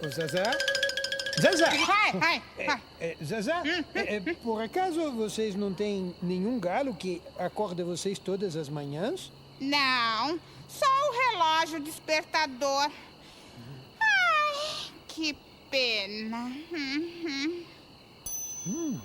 Ô, Zazá? Zazá! Ai. Zazá, por acaso vocês não têm nenhum galo que acorda vocês todas as manhãs? Não, só o relógio despertador. Ai, que pena. Ouh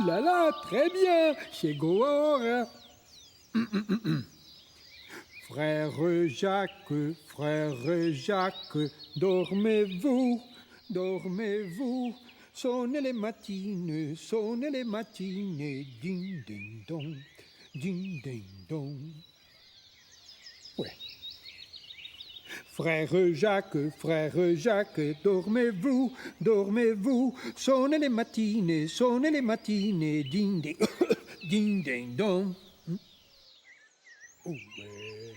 là là, très bien, chegou a hora. Frère Jacques, dormez-vous, dormez-vous. Sonnez les matines, ding ding dong, ding ding dong. Ouais. Frère Jacques, dormez-vous, dormez-vous. Sonnez les matines, ding ding, ding ding dong. Oh, ouais.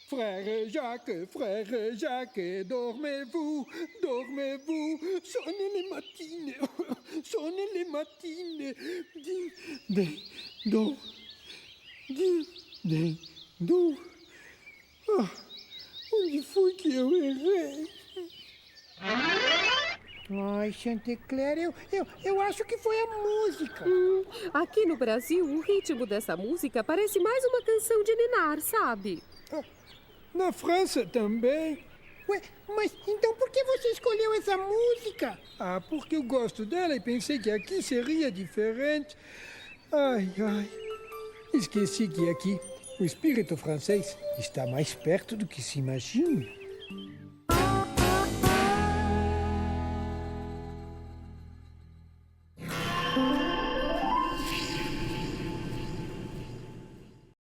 Frère Jacques, dormez-vous, dormez-vous. Sonnez les matines, ding ding dong, ding ding dong. Ah. Onde foi que eu errei? Ai, Chantecler, eu acho que foi a música. Aqui no Brasil, o ritmo dessa música parece mais uma canção de ninar, sabe? Na França também. Ué, mas então por que você escolheu essa música? Ah, porque eu gosto dela e pensei que aqui seria diferente. Ai. Esqueci que aqui o espírito francês está mais perto do que se imagina.